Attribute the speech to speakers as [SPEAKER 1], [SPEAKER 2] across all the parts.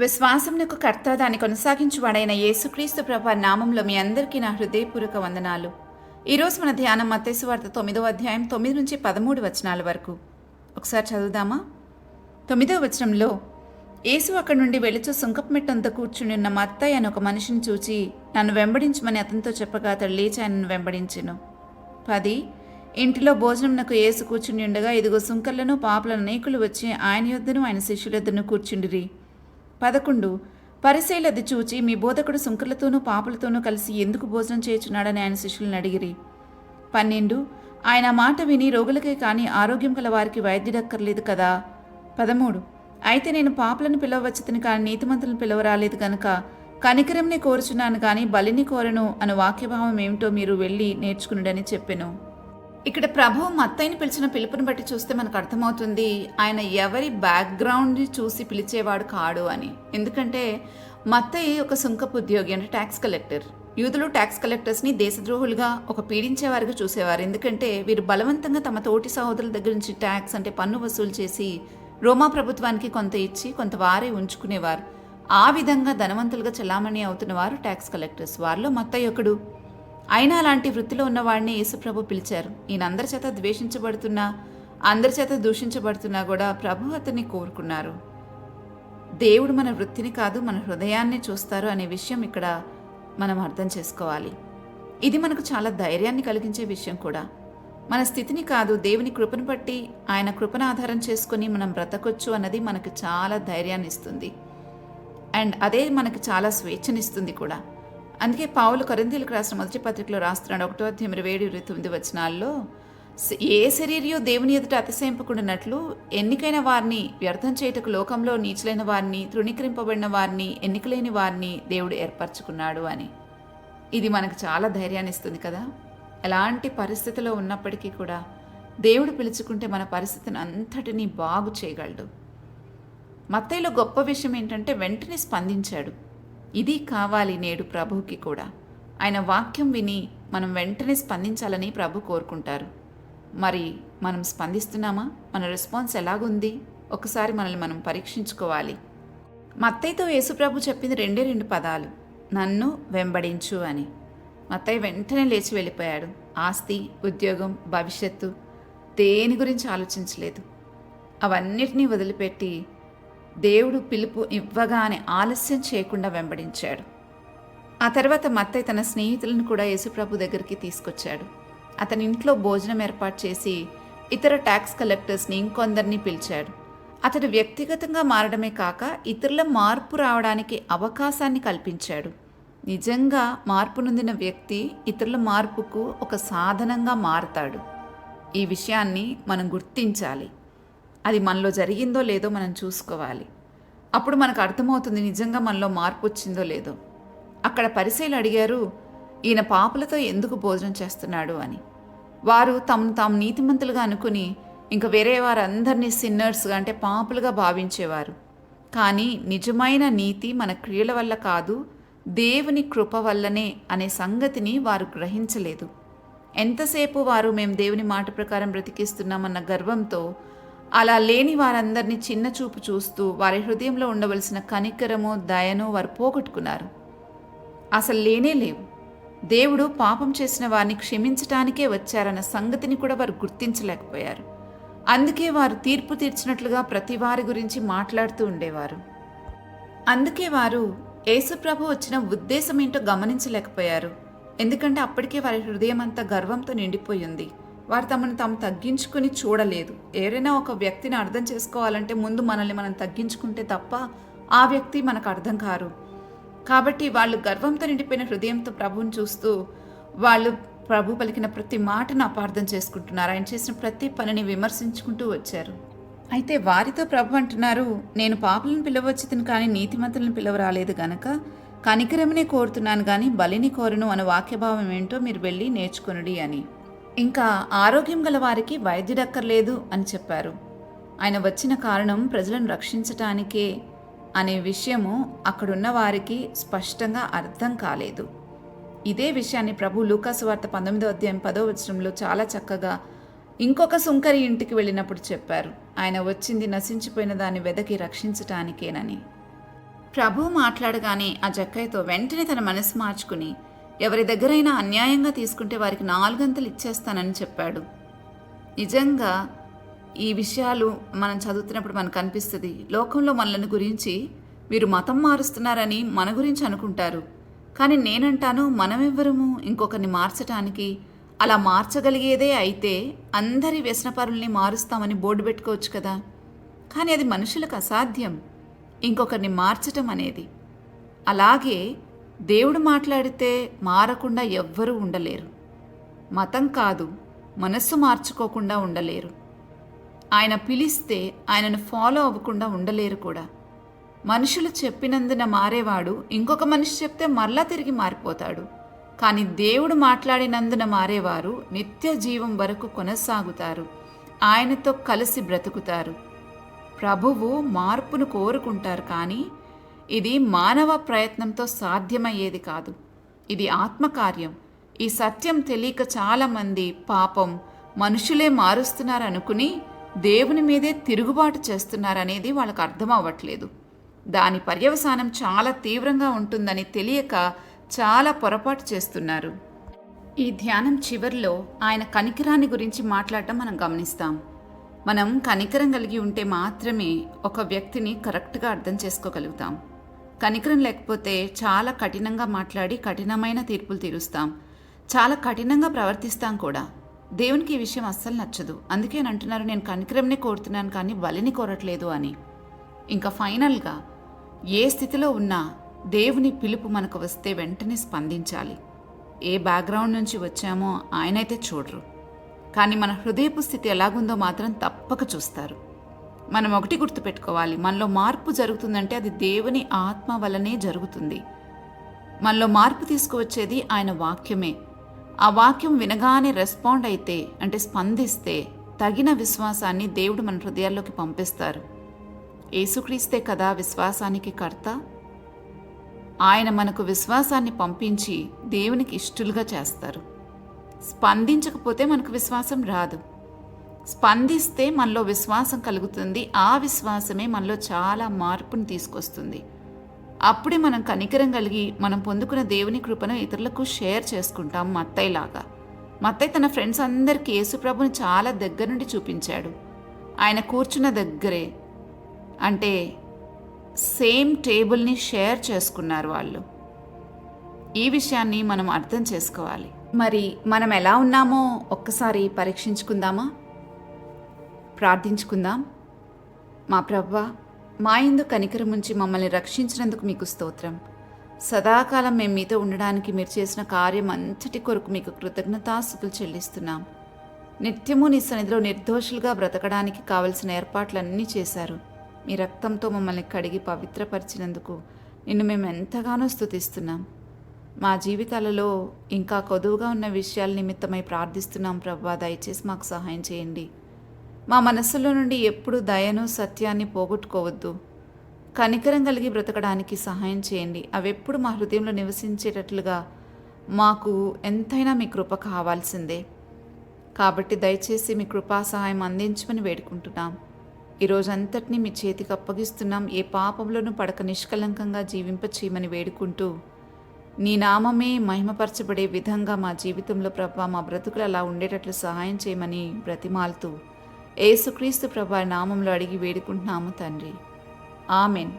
[SPEAKER 1] విశ్వాసమునకు కర్త దాన్ని కొనసాగించువాడైన యేసుక్రీస్తు ప్రభు నామంలో మీ అందరికీ నా హృదయపూర్వక వందనాలు. ఈరోజు మన ధ్యానం మత్తయి సువార్త 9వ అధ్యాయం 9 నుంచి 13 వచనాల వరకు. ఒకసారి చదువుదామా? 9వ వచనంలో, యేసు అక్కడి నుండి వెళుచు సుంకపు మెట్టంతా కూర్చుని ఉన్న మత్తయి అని ఒక మనిషిని చూచి నన్ను వెంబడించమని అతనితో చెప్పగా అతడు లేచి ఆయనను వెంబడించెను. 10 ఇంటిలో భోజనమునకు యేసు కూర్చుని ఉండగా ఇదిగో సుంకర్లను పాపులను అనేకులు వచ్చి ఆయన యొద్దను ఆయన శిష్యుల యొద్దను కూర్చుండిరి. 11 పరిసయ్యులు అది చూచి మీ బోధకుడు సుంకర్లతోనూ పాపులతోనూ కలిసి ఎందుకు భోజనం చేయుచున్నాడని ఆయన శిష్యులను అడిగిరి. 12 ఆయన మాట విని రోగులకే కానీ ఆరోగ్యం గల వారికి వైద్యుడక్కర్లేదు కదా. 13 అయితే నేను పాపులను పిలవవచ్చుతని కానీ నీతిమంతులను పిలవరాలేదు గనుక కనికరంని కోరుచున్నాను కానీ బలిని కోరను అను వాక్యభావం ఏమిటో మీరు వెళ్ళి నేర్చుకునుడని చెప్పెను. ఇక్కడ ప్రభువు మత్తయిని పిలిచిన పిలుపుని బట్టి చూస్తే మనకు అర్థమవుతుంది ఆయన ఎవరి బ్యాక్గ్రౌండ్ని చూసి పిలిచేవాడు కాడు అని. ఎందుకంటే మత్తయి ఒక సుంకపు ఉద్యోగి, అంటే ట్యాక్స్ కలెక్టర్. యూదులు ట్యాక్స్ కలెక్టర్స్ని దేశద్రోహులుగా ఒక పీడించేవారుగా చూసేవారు. ఎందుకంటే వీరు బలవంతంగా తమ తోటి సహోదరుల దగ్గర నుంచి ట్యాక్స్ అంటే పన్ను వసూలు చేసి రోమా ప్రభుత్వానికి కొంత ఇచ్చి కొంత వారే ఉంచుకునేవారు. ఆ విధంగా ధనవంతులుగా చెలామణి అవుతున్నవారు ట్యాక్స్ కలెక్టర్స్. వారిలో మత్తయి ఒకడు. అయినా అలాంటి వృత్తిలో ఉన్నవాడిని యేసుప్రభు పిలిచారు. ఈయన అందరి చేత ద్వేషించబడుతున్నా, అందరి చేత దూషించబడుతున్నా కూడా ప్రభు అతన్ని కోరుకున్నారు. దేవుడు మన వృత్తిని కాదు మన హృదయాన్ని చూస్తారు అనే విషయం ఇక్కడ మనం అర్థం చేసుకోవాలి. ఇది మనకు చాలా ధైర్యాన్ని కలిగించే విషయం కూడా. మన స్థితిని కాదు, దేవుని కృపను బట్టి ఆయన కృపను ఆధారం చేసుకొని మనం బ్రతకొచ్చు అన్నది మనకు చాలా ధైర్యాన్ని ఇస్తుంది. అండ్ అదే మనకు చాలా స్వేచ్ఛనిస్తుంది కూడా. అందుకే పౌలు కొరింథీయులకు రాసిన మొదటి పత్రికలో రాస్తున్నాడు 1వ అధ్యాయం 27-29 వచనాల్లో, ఏ శరీరియో దేవుని ఎదుట అతిశయింపకుండానట్లు ఎన్నికైన వారిని వ్యర్థం చేయుటకు లోకంలో నీచులైన వారిని, తృణీకరింపబడిన వారిని, ఎన్నికలేని వారిని దేవుడు ఏర్పరచుకున్నాడు అని. ఇది మనకు చాలా ధైర్యాన్ని ఇస్తుంది కదా. ఎలాంటి పరిస్థితిలో ఉన్నప్పటికీ కూడా దేవుడు పిలుచుకుంటే మన పరిస్థితిని అంతటినీ బాగు చేయగలడు. మత్తయిలో గొప్ప విషయం ఏంటంటే వెంటనే స్పందించాడు. ఇది కావాలి నేడు ప్రభువుకి కూడా. ఆయన వాక్యం విని మనం వెంటనే స్పందించాలని ప్రభు కోరుకుంటారు. మరి మనం స్పందిస్తున్నామా? మన రెస్పాన్స్ ఎలాగుంది? ఒకసారి మనల్ని మనం పరీక్షించుకోవాలి. మత్తయితో యేసుప్రభు చెప్పింది 2 పదాలు, నన్ను వెంబడించు అని. మత్తయి వెంటనే లేచి వెళ్ళిపోయాడు. ఆస్తి, ఉద్యోగం, భవిష్యత్తు దేని గురించి ఆలోచించలేదు. అవన్నిటినీ వదిలిపెట్టి దేవుడు పిలుపు ఇవ్వగానే ఆలస్యం చేయకుండా వెంబడించాడు. ఆ తర్వాత మత్తయి తన స్నేహితులను కూడా యేసుప్రభు దగ్గరికి తీసుకొచ్చాడు. అతని ఇంట్లో భోజనం ఏర్పాటు చేసి ఇతర ట్యాక్స్ కలెక్టర్స్ని ఇంకొందరిని పిలిచాడు. అతడు వ్యక్తిగతంగా మారడమే కాక ఇతరుల మార్పు రావడానికి అవకాశాన్ని కల్పించాడు. నిజంగా మార్పు నొందిన వ్యక్తి ఇతరుల మార్పుకు ఒక సాధనంగా మారతాడు. ఈ విషయాన్ని మనం గుర్తించాలి. అది మనలో జరిగిందో లేదో మనం చూసుకోవాలి. అప్పుడు మనకు అర్థమవుతుంది నిజంగా మనలో మార్పు వచ్చిందో లేదో. అక్కడ పరిసయ్యులు అడిగారు, ఈయన పాపులతో ఎందుకు భోజనం చేస్తున్నాడు అని. వారు తమను తాము నీతిమంతులుగా అనుకుని ఇంకా వేరే వారందరినీ సిన్నర్స్గా అంటే పాపులుగా భావించేవారు. కానీ నిజమైన నీతి మన క్రియల వల్ల కాదు, దేవుని కృప వల్లనే అనే సంగతిని వారు గ్రహించలేదు. ఎంతసేపు వారు మేము దేవుని మాట ప్రకారం బ్రతికిస్తున్నామన్న గర్వంతో అలా లేని వారందరినీ చిన్న చూపు చూస్తూ వారి హృదయంలో ఉండవలసిన కనికరము, దయను వారు పోగొట్టుకున్నారు. అసలు లేనే లేవు. దేవుడు పాపం చేసిన వారిని క్షమించటానికే వచ్చారన్న సంగతిని కూడా వారు గుర్తించలేకపోయారు. అందుకే వారు తీర్పు తీర్చినట్లుగా ప్రతి వారి గురించి మాట్లాడుతూ ఉండేవారు. అందుకే వారు యేసుప్రభు వచ్చిన ఉద్దేశం ఏంటో గమనించలేకపోయారు. ఎందుకంటే అప్పటికే వారి హృదయం అంతా గర్వంతో నిండిపోయింది. వారు తమను తాము తగ్గించుకుని చూడలేదు. ఎవరైనా ఒక వ్యక్తిని అర్థం చేసుకోవాలంటే ముందు మనల్ని మనం తగ్గించుకుంటే తప్ప ఆ వ్యక్తి మనకు అర్థం కారు. కాబట్టి వాళ్ళు గర్వంతో నిండిపోయిన హృదయంతో ప్రభువుని చూస్తూ వాళ్ళు ప్రభు పలికిన ప్రతి మాటను అపార్థం చేసుకుంటున్నారు. ఆయన చేసిన ప్రతి పనిని విమర్శించుకుంటూ వచ్చారు. అయితే వారితో ప్రభు అంటున్నారు, నేను పాపులను పిలవచ్చును కానీ నీతిమంతులను పిలవరాలేదు గనక కనికరమునే కోరుతున్నాను కానీ బలిని కోరను అనే వాక్యభావం ఏంటో మీరు వెళ్ళి నేర్చుకొనుడి అని. ఇంకా ఆరోగ్యం గల వారికి వైద్యుడక్కర్లేదు అని చెప్పారు. ఆయన వచ్చిన కారణం ప్రజలను రక్షించటానికే అనే విషయము అక్కడున్న వారికి స్పష్టంగా అర్థం కాలేదు. ఇదే విషయాన్ని ప్రభు లూకా సువార్త 19వ అధ్యాయం 10వ వచనంలో చాలా చక్కగా ఇంకొక సుంకరి ఇంటికి వెళ్ళినప్పుడు చెప్పారు. ఆయన వచ్చింది నశించిపోయిన దాన్ని వెదకి రక్షించటానికేనని. ప్రభువు మాట్లాడగానే ఆ జక్కయ్యతో వెంటనే తన మనసు మార్చుకుని ఎవరి దగ్గరైనా అన్యాయంగా తీసుకుంటే వారికి 4 గంతలు ఇచ్చేస్తానని చెప్పాడు. నిజంగా ఈ విషయాలు మనం చదువుతున్నప్పుడు మనకు అనిపిస్తుంది, లోకంలో మనల్ని గురించి వీరు మతం మారుస్తున్నారని మన గురించి అనుకుంటారు. కానీ నేనంటాను, మనమెవ్వరము ఇంకొకరిని మార్చటానికి? అలా మార్చగలిగేదే అయితే అందరి వ్యసనపరుల్ని మారుస్తామని బోర్డు పెట్టుకోవచ్చు కదా. కానీ అది మనుషులకు అసాధ్యం, ఇంకొకరిని మార్చటం అనేది. అలాగే దేవుడు మాట్లాడితే మారకుండా ఎవ్వరూ ఉండలేరు. మతం కాదు, మనస్సు మార్చుకోకుండా ఉండలేరు. ఆయన పిలిస్తే ఆయనను ఫాలో అవ్వకుండా ఉండలేరు కూడా. మనుషులు చెప్పినందున మారేవాడు ఇంకొక మనిషి చెప్తే మరలా తిరిగి మారిపోతాడు. కానీ దేవుడు మాట్లాడినందున మారేవారు నిత్య జీవం వరకు కొనసాగుతారు, ఆయనతో కలిసి బ్రతుకుతారు. ప్రభువు మార్పును కోరుకుంటారు, కానీ ఇది మానవ ప్రయత్నంతో సాధ్యమయ్యేది కాదు. ఇది ఆత్మకార్యం. ఈ సత్యం తెలియక చాలామంది పాపం మనుషులే మారుస్తున్నారనుకుని దేవుని మీదే తిరుగుబాటు చేస్తున్నారనేది వాళ్ళకు అర్థం అవ్వట్లేదు. దాని పర్యవసానం చాలా తీవ్రంగా ఉంటుందని తెలియక చాలా పొరపాటు చేస్తున్నారు. ఈ ధ్యానం చివరిలో ఆయన కనికరాన్ని గురించి మాట్లాడటం మనం గమనిస్తాం. మనం కనికరం కలిగి ఉంటే మాత్రమే ఒక వ్యక్తిని కరెక్ట్గా అర్థం చేసుకోగలుగుతాం. కనికరం లేకపోతే చాలా కఠినంగా మాట్లాడి కఠినమైన తీర్పులు తీరుస్తాం, చాలా కఠినంగా ప్రవర్తిస్తాం కూడా. దేవునికి ఈ విషయం అస్సలు నచ్చదు. అందుకే అంటున్నారు, నేను కనికరంనే కోరుతున్నాను కానీ బలిని కోరట్లేదు అని. ఇంకా ఫైనల్గా ఏ స్థితిలో ఉన్నా దేవుని పిలుపు మనకు వస్తే వెంటనే స్పందించాలి. ఏ బ్యాక్గ్రౌండ్ నుంచి వచ్చామో ఆయనైతే చూడరు, కానీ మన హృదయపు స్థితి ఎలాగుందో మాత్రం తప్పక చూస్తారు. మనం ఒకటి గుర్తుపెట్టుకోవాలి, మనలో మార్పు జరుగుతుందంటే అది దేవుని ఆత్మ వల్లనే జరుగుతుంది. మనలో మార్పు తీసుకువచ్చేది ఆయన వాక్యమే. ఆ వాక్యం వినగానే రెస్పాండ్ అయితే, అంటే స్పందిస్తే, తగిన విశ్వాసాన్ని దేవుడు మన హృదయాల్లోకి పంపిస్తారు. యేసుక్రీస్తే కదా విశ్వాసానికి కర్త. ఆయన మనకు విశ్వాసాన్ని పంపించి దేవునికి ఇష్టలుగా చేస్తారు. స్పందించకపోతే మనకు విశ్వాసం రాదు. స్పందిస్తే మనలో విశ్వాసం కలుగుతుంది. ఆ విశ్వాసమే మనలో చాలా మార్పును తీసుకొస్తుంది. అప్పుడే మనం కనికరం కలిగి మనం పొందుకున్న దేవుని కృపను ఇతరులకు షేర్ చేసుకుంటాం. మత్తయిలాగా మత్తయి తన ఫ్రెండ్స్ అందరికీ యేసుప్రభుని చాలా దగ్గర నుండి చూపించాడు. ఆయన కూర్చున్న దగ్గరే, అంటే సేమ్ టేబుల్ని షేర్ చేసుకున్నారు వాళ్ళు. ఈ విషయాన్ని మనం అర్థం చేసుకోవాలి. మరి మనం ఎలా ఉన్నామో ఒక్కసారి పరీక్షించుకుందామా? ప్రార్థించుకుందాం. మా ప్రభువా, మా యందు కనికరముంచి మమ్మల్ని రక్షించినందుకు మీకు స్తోత్రం. సదాకాలం మేము మీతో ఉండడానికి మీరు చేసిన కార్యం అంతటి కొరకు మీకు కృతజ్ఞతాస్తుతులు చెల్లిస్తున్నాం. నిత్యము నీ సన్నిధిలో నిర్దోషులుగా బ్రతకడానికి కావలసిన ఏర్పాట్లన్నీ చేశారు. మీ రక్తంతో మమ్మల్ని కడిగి పవిత్రపరిచినందుకు నిన్ను మేము ఎంతగానో స్తుతిస్తున్నాం. మా జీవితాలలో ఇంకా కొదువుగా ఉన్న విషయాల నిమిత్తమై ప్రార్థిస్తున్నాం. ప్రభువా, దయచేసి మాకు సహాయం చేయండి. మా మనస్సులో నుండి ఎప్పుడు దయను సత్యాన్ని పోగొట్టుకోవద్దు. కనికరం కలిగి బ్రతకడానికి సహాయం చేయండి. అవెప్పుడు మా హృదయంలో నివసించేటట్లుగా మాకు ఎంతైనా మీ కృప కావాల్సిందే. కాబట్టి దయచేసి మీ కృపా సహాయం అందించమని వేడుకుంటున్నాం. ఈరోజంతటినీ మీ చేతికి అప్పగిస్తున్నాం. ఏ పాపంలోనూ పడక నిష్కలంకంగా జీవింపచేయమని వేడుకుంటూ, నీ నామమే మహిమపరచబడే విధంగా మా జీవితంలో ప్రభువా, మా బ్రతుకులు అలా ఉండేటట్లు సహాయం చేయమని బ్రతిమాలుతూ యేసుక్రీస్తు ప్రభువా నామంలో అడిగి వేడుకుంటున్నాము తండ్రి. ఆమెన్.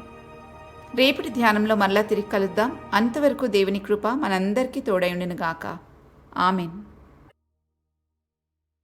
[SPEAKER 1] రేపటి ధ్యానంలో మరలా తిరిగి కలుద్దాం. అంతవరకు దేవుని కృప మనందరికీ తోడై ఉండును గాక. ఆమెన్.